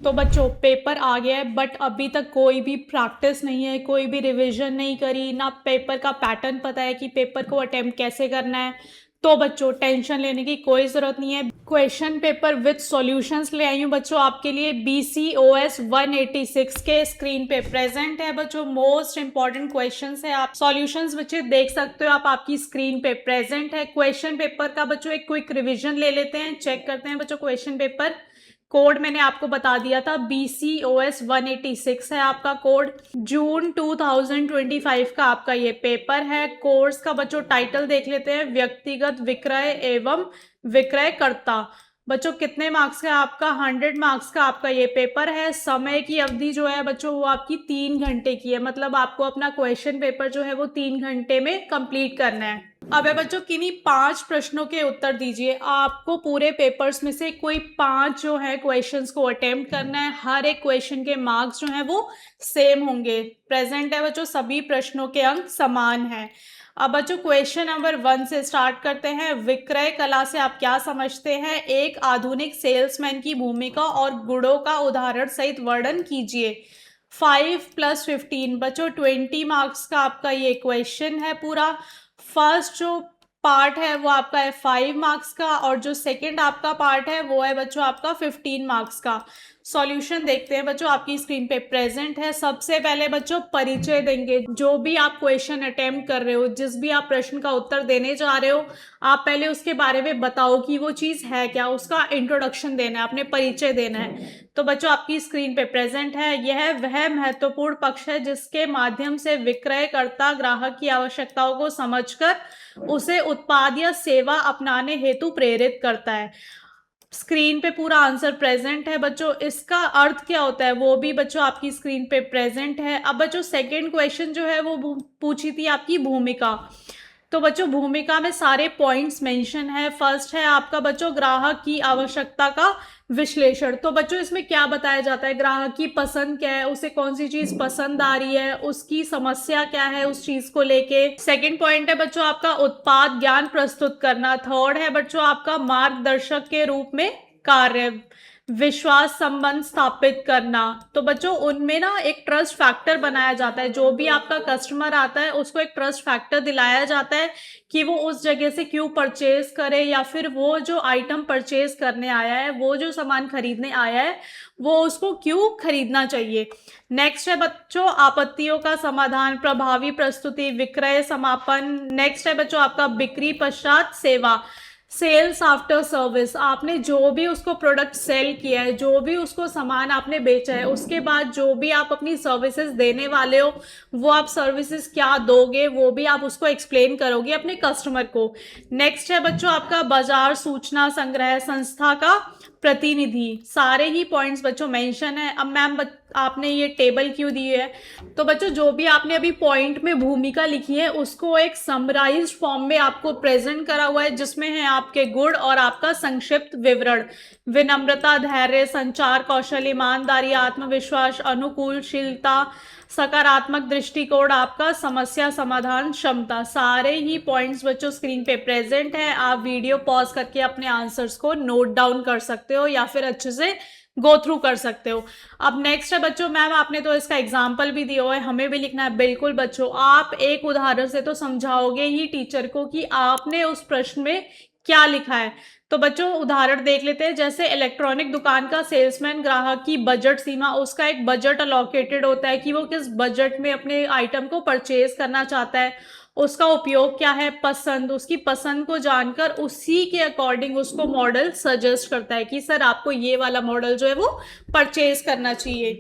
तो बच्चों पेपर आ गया है बट अभी तक कोई भी प्रैक्टिस नहीं है, कोई भी रिवीजन नहीं करी, ना पेपर का पैटर्न पता है कि पेपर को अटेम्प्ट कैसे करना है। तो बच्चों टेंशन लेने की कोई ज़रूरत नहीं है। क्वेश्चन पेपर विद सॉल्यूशंस ले आई हूँ बच्चों आपके लिए। BCOS 186 के स्क्रीन पे प्रेजेंट है बच्चों। मोस्ट इंपॉर्टेंट क्वेश्चंस है, आप सॉल्यूशंस बच्चे देख सकते हो, आप आपकी स्क्रीन पे प्रेजेंट है। क्वेश्चन पेपर का बच्चों एक क्विक रिविजन ले लेते हैं, चेक करते हैं बच्चों। क्वेश्चन पेपर कोड मैंने आपको बता दिया था, BCOS 186 है आपका कोड। जून 2025 का आपका ये पेपर है। कोर्स का बच्चों टाइटल देख लेते हैं, व्यक्तिगत विक्रय एवं विक्रयकर्ता। बच्चों कितने मार्क्स का आपका? 100 मार्क्स का आपका ये पेपर है। समय की अवधि जो है बच्चों वो आपकी 3 घंटे की है, मतलब आपको अपना क्वेश्चन पेपर जो है वो 3 घंटे में कंप्लीट करना है। अब है बच्चों किन्हीं 5 प्रश्नों के उत्तर दीजिए। आपको पूरे पेपर्स में से कोई 5 जो है क्वेश्चंस को अटेम्प्ट करना है। हर एक क्वेश्चन के मार्क्स जो है वो सेम होंगे। प्रेजेंट है बच्चों, सभी प्रश्नों के अंक समान है। अब बच्चों क्वेश्चन नंबर 1 से स्टार्ट करते हैं। विक्रय कला से आप क्या समझते हैं? एक आधुनिक सेल्समैन की भूमिका और गुणों का उदाहरण सहित वर्णन कीजिए। 5 + 15 बच्चों 20 मार्क्स का आपका ये क्वेश्चन है पूरा। फर्स्ट जो पार्ट है वो आपका है 5 मार्क्स का, और जो सेकंड आपका पार्ट है वो है बच्चों आपका 15 मार्क्स का। सॉल्यूशन देखते हैं बच्चों, आपकी स्क्रीन पे प्रेजेंट है। सबसे पहले बच्चों परिचय देंगे। जो भी आप क्वेश्चन अटेम्प्ट कर रहे हो, जिस भी आप प्रश्न का उत्तर देने जा रहे हो, आप पहले उसके बारे में बताओ कि वो चीज़ है क्या, उसका इंट्रोडक्शन देना है, अपने परिचय देना है। तो बच्चों आपकी स्क्रीन पे प्रेजेंट है। यह वह महत्वपूर्ण पक्ष है जिसके माध्यम से विक्रयकर्ता ग्राहक की आवश्यकताओं को समझकर उसे उत्पाद या सेवा अपनाने हेतु प्रेरित करता है। स्क्रीन पे पूरा आंसर प्रेजेंट है बच्चों। इसका अर्थ क्या होता है वो भी बच्चों आपकी स्क्रीन पे प्रेजेंट है। अब बच्चों सेकंड क्वेश्चन जो है वो पूछी थी आपकी भूमिका। तो बच्चों भूमिका में सारे पॉइंट्स मेंशन है। फर्स्ट है आपका बच्चों ग्राहक की आवश्यकता का विश्लेषण। तो बच्चों इसमें क्या बताया जाता है? ग्राहक की पसंद क्या है, उसे कौन सी चीज पसंद आ रही है, उसकी समस्या क्या है उस चीज को लेके। सेकंड पॉइंट है बच्चों आपका उत्पाद ज्ञान प्रस्तुत करना। थर्ड है बच्चों आपका मार्गदर्शक के रूप में कार्य, विश्वास संबंध स्थापित करना। तो बच्चों उनमें ना एक ट्रस्ट फैक्टर बनाया जाता है। जो भी आपका कस्टमर आता है उसको एक ट्रस्ट फैक्टर दिलाया जाता है कि वो उस जगह से क्यों परचेज करे, या फिर वो जो आइटम परचेज करने आया है, वो जो सामान खरीदने आया है, वो उसको क्यों खरीदना चाहिए। नेक्स्ट है बच्चों आपत्तियों का समाधान, प्रभावी प्रस्तुति, विक्रय समापन। नेक्स्ट है बच्चों आपका बिक्री पश्चात सेवा, सेल्स आफ्टर सर्विस। आपने जो भी उसको प्रोडक्ट सेल किया है, जो भी उसको सामान आपने बेचा है, उसके बाद जो भी आप अपनी सर्विसेज देने वाले हो, वो आप सर्विसेज क्या दोगे वो भी आप उसको एक्सप्लेन करोगे अपने कस्टमर को। नेक्स्ट है बच्चों आपका बाजार सूचना संग्रह, संस्था का प्रतिनिधि। सारे ही पॉइंट्स बच्चों मेंशन है। अब मैम आपने ये टेबल क्यों दी है? तो बच्चों जो भी आपने अभी पॉइंट में भूमिका लिखी है उसको एक समराइज्ड फॉर्म में आपको प्रेजेंट करा हुआ है, जिसमें है आपके गुण और आपका संक्षिप्त विवरण। विनम्रता, धैर्य, संचार कौशल, ईमानदारी, आत्मविश्वास, अनुकूलशीलता, सकारात्मक दृष्टिकोण, आपका समस्या समाधान क्षमता। सारे ही पॉइंट्स बच्चों स्क्रीन पे प्रेजेंट है। आप वीडियो पॉज करके अपने आंसर्स को नोट डाउन कर सकते हो या फिर अच्छे से गो थ्रू कर सकते हो। अब नेक्स्ट है बच्चों, मैम आपने तो इसका एग्जाम्पल भी दिया हुआ है, हमें भी लिखना है। बिल्कुल बच्चों, आप एक उदाहरण से तो समझाओगे ही टीचर को कि आपने उस प्रश्न में क्या लिखा है। तो बच्चों उदाहरण देख लेते हैं। जैसे इलेक्ट्रॉनिक दुकान का सेल्समैन ग्राहक की बजट सीमा, उसका एक बजट अलोकेटेड होता है कि वो किस बजट में अपने आइटम को परचेज करना चाहता है। उसका उपयोग क्या है? पसंद, उसकी पसंद को जानकर उसी के अकॉर्डिंग उसको मॉडल सजेस्ट करता है कि सर आपको ये वाला मॉडल जो है वो परचेज करना चाहिए।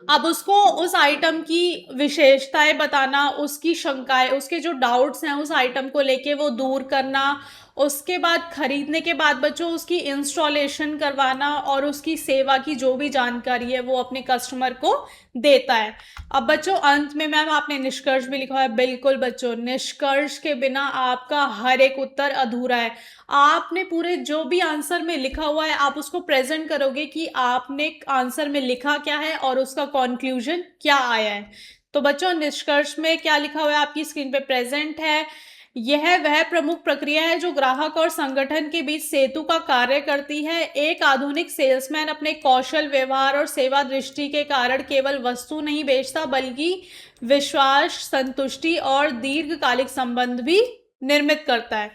अब उसको उस आइटम की विशेषताएं बताना, उसकी शंकाएं, उसके जो डाउट्स हैं उस आइटम को लेके वो दूर करना। उसके बाद खरीदने के बाद बच्चों उसकी इंस्टॉलेशन करवाना और उसकी सेवा की जो भी जानकारी है वो अपने कस्टमर को देता है। अब बच्चों अंत में मैम आपने निष्कर्ष भी लिखा है। बिल्कुल बच्चों, निष्कर्ष के बिना आपका हर एक उत्तर अधूरा है। आपने पूरे जो भी आंसर में लिखा हुआ है आप उसको प्रेजेंट करोगे कि आपने आंसर में लिखा क्या है और उसका कंक्लूजन क्या आया है। तो बच्चों निष्कर्ष में क्या लिखा हुआ है आपकी स्क्रीन पे प्रेजेंट है। यह वह प्रमुख प्रक्रिया है जो ग्राहक और संगठन के बीच सेतु का कार्य करती है। एक आधुनिक सेल्समैन अपने कौशल, व्यवहार और सेवा दृष्टि के कारण केवल वस्तु नहीं बेचता, बल्कि विश्वास, संतुष्टि और दीर्घकालिक संबंध भी निर्मित करता है।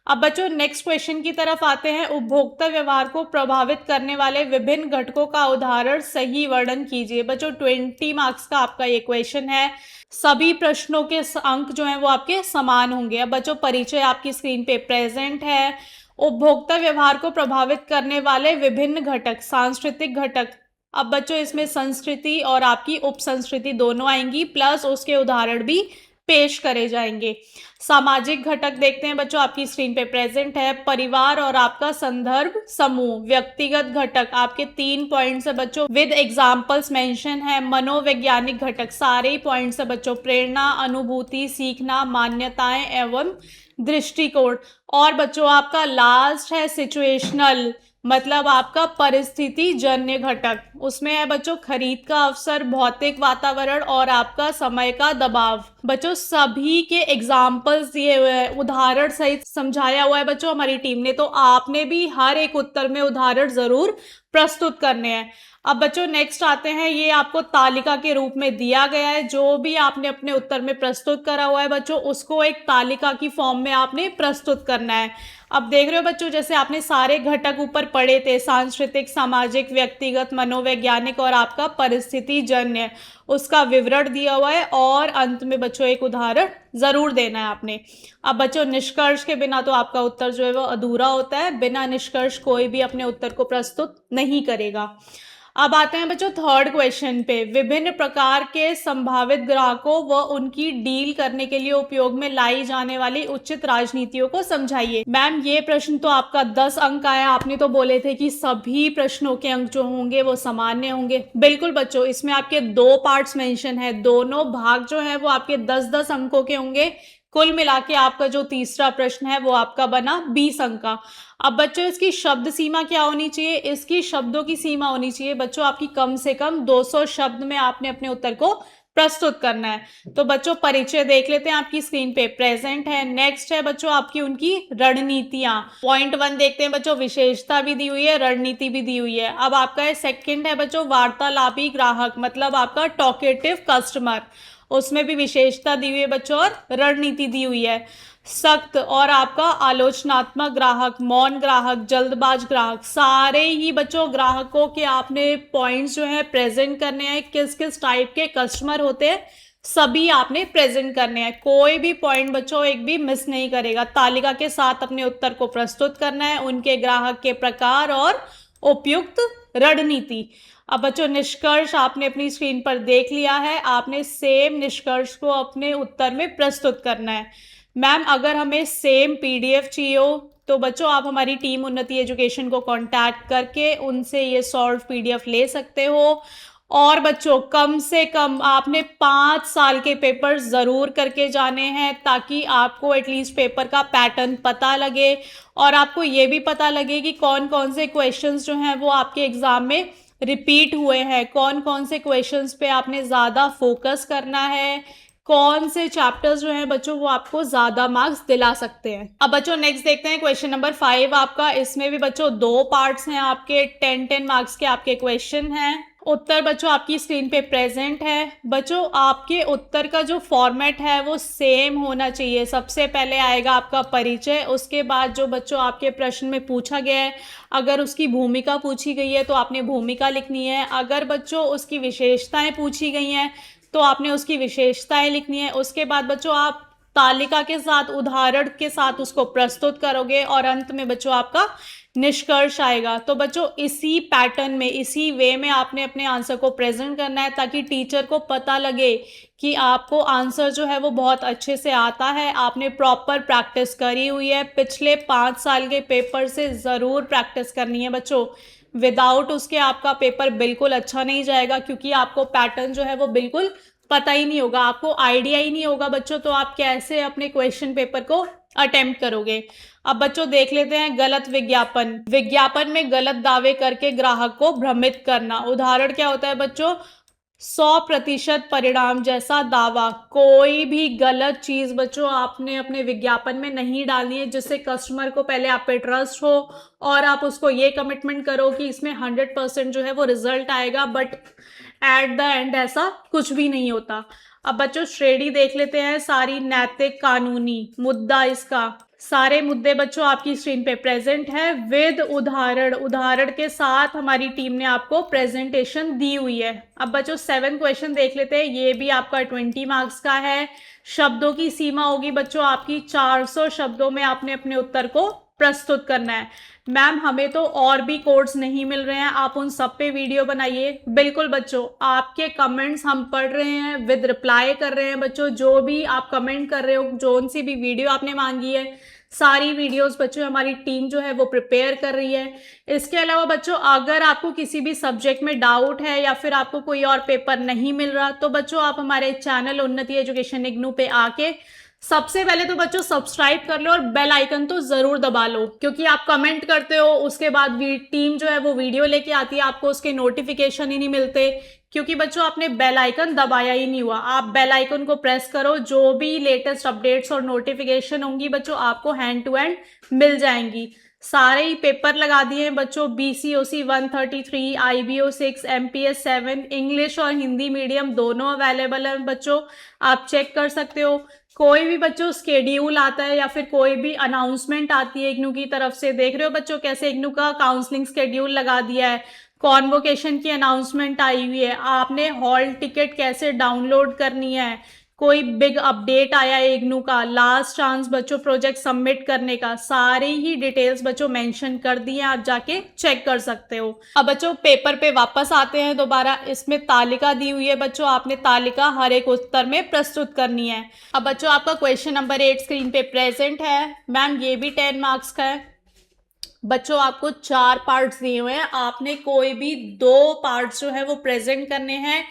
अब बच्चों नेक्स्ट क्वेश्चन की तरफ आते हैं। उपभोक्ता व्यवहार को प्रभावित करने वाले विभिन्न घटकों का उदाहरण सही वर्णन कीजिए। बच्चों 20 मार्क्स का आपका ये क्वेश्चन है। सभी प्रश्नों के अंक जो हैं वो आपके समान होंगे। अब बच्चों परिचय आपकी स्क्रीन पे प्रेजेंट है। उपभोक्ता व्यवहार को प्रभावित करने वाले विभिन्न घटक, सांस्कृतिक घटक। अब बच्चों इसमें संस्कृति और आपकी उप संस्कृति दोनों आएंगी, प्लस उसके उदाहरण भी पेश करे जाएंगे। सामाजिक घटक देखते हैं बच्चों, आपकी स्क्रीन पे प्रेजेंट है। परिवार और आपका संदर्भ समूह। व्यक्तिगत घटक आपके 3 पॉइंट्स है बच्चों, विद एग्जाम्पल्स मेंशन है। मनोवैज्ञानिक घटक सारे ही पॉइंट्स है बच्चों, प्रेरणा, अनुभूति, सीखना, मान्यताएं एवं दृष्टिकोण। और बच्चों आपका लास्ट है सिचुएशनल, मतलब आपका परिस्थिति जन्य घटक। उसमें है बच्चों खरीद का अवसर, भौतिक वातावरण और आपका समय का दबाव। बच्चों सभी के एग्जाम्पल्स दिए हुए हैं, उदाहरण सहित समझाया हुआ है बच्चों हमारी टीम ने, तो आपने भी हर एक उत्तर में उदाहरण जरूर प्रस्तुत करने हैं। अब बच्चों नेक्स्ट आते हैं, ये आपको तालिका के रूप में दिया गया है। जो भी आपने अपने उत्तर में प्रस्तुत करा हुआ है बच्चों, उसको एक तालिका की फॉर्म में आपने प्रस्तुत करना है। अब देख रहे हो बच्चों, जैसे आपने सारे घटक ऊपर पढ़े थे, सांस्कृतिक, सामाजिक, व्यक्तिगत, मनोवैज्ञानिक और आपका परिस्थिति जन्य, उसका विवरण दिया हुआ है और अंत में बच्चों एक उदाहरण जरूर देना है आपने। अब बच्चों निष्कर्ष के बिना तो आपका उत्तर जो है वो अधूरा होता है। बिना निष्कर्ष कोई भी अपने उत्तर को प्रस्तुत नहीं करेगा। अब आते हैं बच्चों थर्ड क्वेश्चन पे। विभिन्न प्रकार के संभावित ग्राहकों व उनकी डील करने के लिए उपयोग में लाई जाने वाली उचित राजनीतियों को समझाइए। मैम ये प्रश्न तो आपका 10 अंक आया। आपने तो बोले थे कि सभी प्रश्नों के अंक जो होंगे वो सामान्य होंगे। बिल्कुल बच्चों, इसमें आपके 2 पार्ट्स मेंशन है, दोनों भाग जो है वो आपके 10-10 अंकों के होंगे। कुल मिला के आपका जो तीसरा प्रश्न है वो आपका बना 20 अंक का। अब बच्चों इसकी शब्द सीमा क्या होनी चाहिए? इसकी शब्दों की सीमा होनी चाहिए बच्चों आपकी कम से कम 200 शब्द में आपने अपने उत्तर को प्रस्तुत करना है। तो बच्चों परिचय देख लेते हैं, आपकी स्क्रीन पे प्रेजेंट है। नेक्स्ट है बच्चों आपकी उनकी रणनीतियां। पॉइंट 1 देखते हैं बच्चों, विशेषता भी दी हुई है, रणनीति भी दी हुई है। अब आपका सेकंड है बच्चों वार्तालापी ग्राहक, मतलब आपका टॉकेटिव कस्टमर, उसमें भी विशेषता दी हुई है बच्चों और रणनीति दी हुई है। सख्त और आपका आलोचनात्मक ग्राहक, मौन ग्राहक, जल्दबाज ग्राहक, सारे ही बच्चों ग्राहकों के आपने पॉइंट्स जो है प्रेजेंट करने हैं। किस किस टाइप के कस्टमर होते हैं सभी आपने प्रेजेंट करने हैं। कोई भी पॉइंट बच्चों एक भी मिस नहीं करेगा। तालिका के साथ अपने उत्तर को प्रस्तुत करना है, उनके ग्राहक के प्रकार और उपयुक्त रणनीति। अब बच्चों निष्कर्ष आपने अपनी स्क्रीन पर देख लिया है। आपने सेम निष्कर्ष को अपने उत्तर में प्रस्तुत करना है। मैम अगर हमें सेम पीडीएफ चाहिए हो तो बच्चों आप हमारी टीम उन्नति एजुकेशन को कांटेक्ट करके उनसे ये सॉल्व पीडीएफ ले सकते हो। और बच्चों कम से कम आपने 5 साल के पेपर ज़रूर करके जाने हैं, ताकि आपको एटलीस्ट पेपर का पैटर्न पता लगे और आपको ये भी पता लगे कि कौन कौन से क्वेश्चंस जो हैं वो आपके एग्ज़ाम में रिपीट हुए हैं, कौन कौन से क्वेश्चंस पे आपने ज़्यादा फोकस करना है, कौन से चैप्टर्स जो हैं बच्चों वो आपको ज़्यादा मार्क्स दिला सकते हैं। अब बच्चों नेक्स्ट देखते हैं क्वेश्चन नंबर 5 आपका। इसमें भी बच्चों 2 पार्ट्स हैं आपके, 10-10 मार्क्स के आपके क्वेश्चन हैं। उत्तर बच्चों आपकी स्क्रीन पे प्रेजेंट है। बच्चों आपके उत्तर का जो फॉर्मेट है वो सेम होना चाहिए। सबसे पहले आएगा आपका परिचय, उसके बाद जो बच्चों आपके प्रश्न में पूछा गया है, अगर उसकी भूमिका पूछी गई है तो आपने भूमिका लिखनी है। अगर बच्चों उसकी विशेषताएं पूछी गई हैं तो आपने उसकी विशेषताएं लिखनी है। उसके बाद बच्चों आप तालिका के साथ, उदाहरण के साथ उसको प्रस्तुत करोगे और अंत में बच्चों आपका निष्कर्ष आएगा। तो बच्चों इसी पैटर्न में, इसी वे में आपने अपने आंसर को प्रेजेंट करना है, ताकि टीचर को पता लगे कि आपको आंसर जो है वो बहुत अच्छे से आता है, आपने प्रॉपर प्रैक्टिस करी हुई है। पिछले 5 साल के पेपर से ज़रूर प्रैक्टिस करनी है बच्चों। विदाउट उसके आपका पेपर बिल्कुल अच्छा नहीं जाएगा, क्योंकि आपको पैटर्न जो है वो बिल्कुल पता ही नहीं होगा, आपको आइडिया ही नहीं होगा बच्चों, तो आप कैसे अपने क्वेश्चन पेपर को अटेम्प्ट करोगे। अब बच्चों देख लेते हैं गलत विज्ञापन। विज्ञापन में गलत दावे करके ग्राहक को भ्रमित करना। उदाहरण क्या होता है बच्चों, 100% परिणाम जैसा दावा। कोई भी गलत चीज़ बच्चों आपने अपने विज्ञापन में नहीं डालनी है, जिससे कस्टमर को पहले आप पे ट्रस्ट हो और आप उसको ये कमिटमेंट करो कि इसमें 100% जो है वो रिजल्ट आएगा, बट एट द एंड ऐसा कुछ भी नहीं होता। अब बच्चों श्रेणी देख लेते हैं, सारी नैतिक कानूनी मुद्दा इसका, सारे मुद्दे बच्चों आपकी स्क्रीन पे प्रेजेंट है विद उदाहरण के साथ हमारी टीम ने आपको प्रेजेंटेशन दी हुई है। अब बच्चों 7 क्वेश्चन देख लेते हैं, ये भी आपका 20 मार्क्स का है। शब्दों की सीमा होगी बच्चों आपकी 400 शब्दों में आपने अपने उत्तर को प्रस्तुत करना है। मैम हमें तो और भी कोड्स नहीं मिल रहे हैं, आप उन सब पे वीडियो बनाइए। बिल्कुल बच्चों, आपके कमेंट्स हम पढ़ रहे हैं, विद रिप्लाई कर रहे हैं बच्चों। जो भी आप कमेंट कर रहे हो, जो सी भी वीडियो आपने मांगी है, सारी वीडियोस बच्चों हमारी टीम जो है वो प्रिपेयर कर रही है। इसके अलावा बच्चों अगर आपको किसी भी सब्जेक्ट में डाउट है या फिर आपको कोई और पेपर नहीं मिल रहा, तो बच्चों आप हमारे चैनल उन्नति एजुकेशन इग्नू पे आके सबसे पहले तो बच्चों सब्सक्राइब कर लो और बेल आइकन तो जरूर दबा लो, क्योंकि आप कमेंट करते हो उसके बाद टीम जो है वो वीडियो लेके आती है, आपको उसके नोटिफिकेशन ही नहीं मिलते, क्योंकि बच्चों आपने बेल आइकन दबाया ही नहीं हुआ। आप बेल आइकन को प्रेस करो, जो भी लेटेस्ट अपडेट्स और नोटिफिकेशन होंगी बच्चों आपको हैंड टू हैंड मिल जाएंगी। सारे ही पेपर लगा दिए हैं बच्चों, BCOC 133, IBO 6, MPS 7, इंग्लिश और हिंदी मीडियम दोनों अवेलेबल है बच्चों, आप चेक कर सकते हो। कोई भी बच्चों स्केड्यूल आता है या फिर कोई भी अनाउंसमेंट आती है इग्नू की तरफ से, देख रहे हो बच्चों कैसे इग्नू का काउंसलिंग स्केड्यूल लगा दिया है, कॉन्वोकेशन की अनाउंसमेंट आई हुई है, आपने हॉल टिकट कैसे डाउनलोड करनी है, कोई बिग अपडेट आया है इग्नू का, लास्ट चांस बच्चों प्रोजेक्ट सबमिट करने का, सारी ही डिटेल्स बच्चों मेंशन कर दी हैं, आप जाके चेक कर सकते हो। अब बच्चों पेपर पे वापस आते हैं दोबारा, इसमें तालिका दी हुई है बच्चों, आपने तालिका हर एक उत्तर में प्रस्तुत करनी है। अब बच्चों आपका क्वेश्चन नंबर 8 स्क्रीन पे प्रेजेंट है। मैम ये भी 10 मार्क्स का है। बच्चों आपको 4 पार्ट्स दिए हुए हैं, आपने कोई भी 2 पार्ट्स जो है वो प्रेजेंट करने हैं।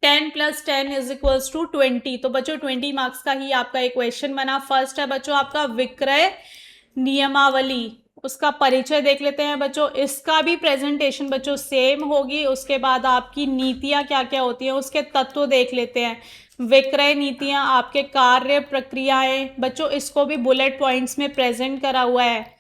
10 + 10 = 20, तो बच्चों 20 मार्क्स का ही आपका एक क्वेश्चन बना। फर्स्ट है बच्चों आपका विक्रय नियमावली, उसका परिचय देख लेते हैं बच्चों। इसका भी प्रेजेंटेशन बच्चों सेम होगी। उसके बाद आपकी नीतियां क्या क्या होती हैं उसके तत्व देख लेते हैं। विक्रय नीतियां, आपके कार्य प्रक्रियाएं बच्चों, इसको भी बुलेट पॉइंट्स में प्रेजेंट करा हुआ है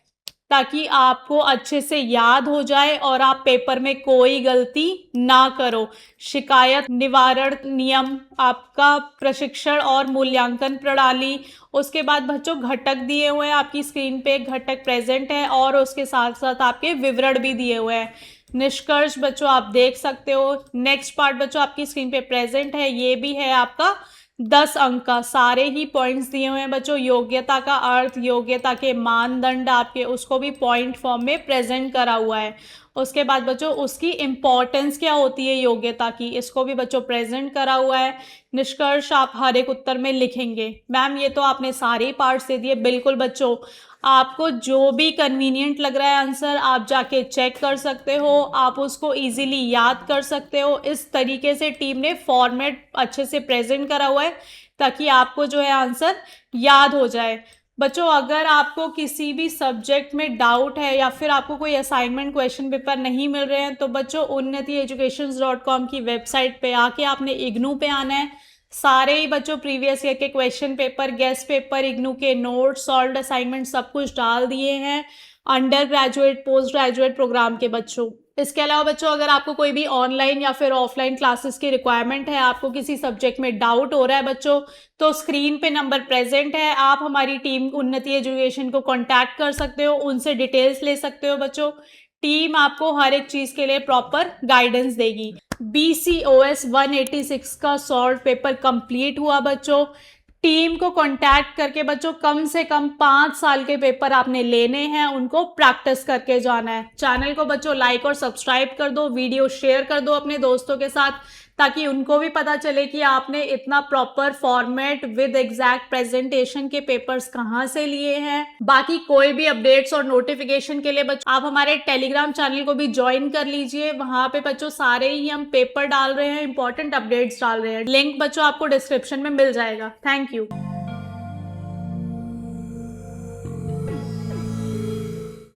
ताकि आपको अच्छे से याद हो जाए और आप पेपर में कोई गलती ना करो। शिकायत निवारण नियम, आपका प्रशिक्षण और मूल्यांकन प्रणाली। उसके बाद बच्चों घटक दिए हुए हैं, आपकी स्क्रीन पे घटक प्रेजेंट है और उसके साथ साथ आपके विवरण भी दिए हुए हैं। निष्कर्ष बच्चों आप देख सकते हो। नेक्स्ट पार्ट बच्चों आपकी स्क्रीन पे प्रेजेंट है, ये भी है आपका 10 अंक का, सारे ही पॉइंट्स दिए हुए हैं बच्चों। योग्यता का अर्थ, योग्यता के मानदंड आपके, उसको भी पॉइंट फॉर्म में प्रेजेंट करा हुआ है। उसके बाद बच्चों उसकी इंपॉर्टेंस क्या होती है योग्यता की, इसको भी बच्चों प्रेजेंट करा हुआ है। निष्कर्ष आप हर एक उत्तर में लिखेंगे। मैम ये तो आपने सारे पार्ट्स दे दिए। बिल्कुल बच्चों, आपको जो भी कन्वीनियंट लग रहा है आंसर आप जाके चेक कर सकते हो, आप उसको इजीली याद कर सकते हो। इस तरीके से टीम ने फॉर्मेट अच्छे से प्रेजेंट करा हुआ है ताकि आपको जो है आंसर याद हो जाए। बच्चों अगर आपको किसी भी सब्जेक्ट में डाउट है या फिर आपको कोई असाइनमेंट क्वेश्चन पेपर नहीं मिल रहे हैं, तो बच्चों unnatieducations.com की वेबसाइट पे आके आपने इग्नू पे आना है। सारे ही बच्चों प्रीवियस ईयर के question paper, guest paper, IGNOU के नोट्स, सॉल्व्ड असाइनमेंट सब कुछ डाल दिए हैं undergraduate postgraduate programme के बच्चों। इसके अलावा बच्चों अगर आपको कोई भी ऑनलाइन या फिर ऑफलाइन क्लासेस की रिक्वायरमेंट है, आपको किसी सब्जेक्ट में डाउट हो रहा है बच्चों, तो स्क्रीन पे नंबर प्रेजेंट है, आप हमारी टीम उन्नति एजुकेशन को कांटेक्ट कर सकते हो, उनसे डिटेल्स ले सकते हो बच्चों। टीम आपको हर एक चीज के लिए प्रॉपर गाइडेंस देगी। BCOS 186 का सॉल्व पेपर कंप्लीट हुआ बच्चों। टीम को कांटेक्ट करके बच्चों कम से कम 5 साल के पेपर आपने लेने हैं, उनको प्रैक्टिस करके जाना है। चैनल को बच्चों लाइक और सब्सक्राइब कर दो, वीडियो शेयर कर दो अपने दोस्तों के साथ, ताकि उनको भी पता चले कि आपने इतना proper format with exact presentation के पेपर्स कहाँ से लिए हैं। बाकी कोई भी अपडेट्स और नोटिफिकेशन के लिए बच्चों आप हमारे टेलीग्राम चैनल को भी ज्वाइन कर लीजिए। वहां पे बच्चों सारे ही हम पेपर डाल रहे हैं, इंपॉर्टेंट अपडेट्स डाल रहे हैं। लिंक बच्चों आपको डिस्क्रिप्शन में मिल जाएगा। Thank you.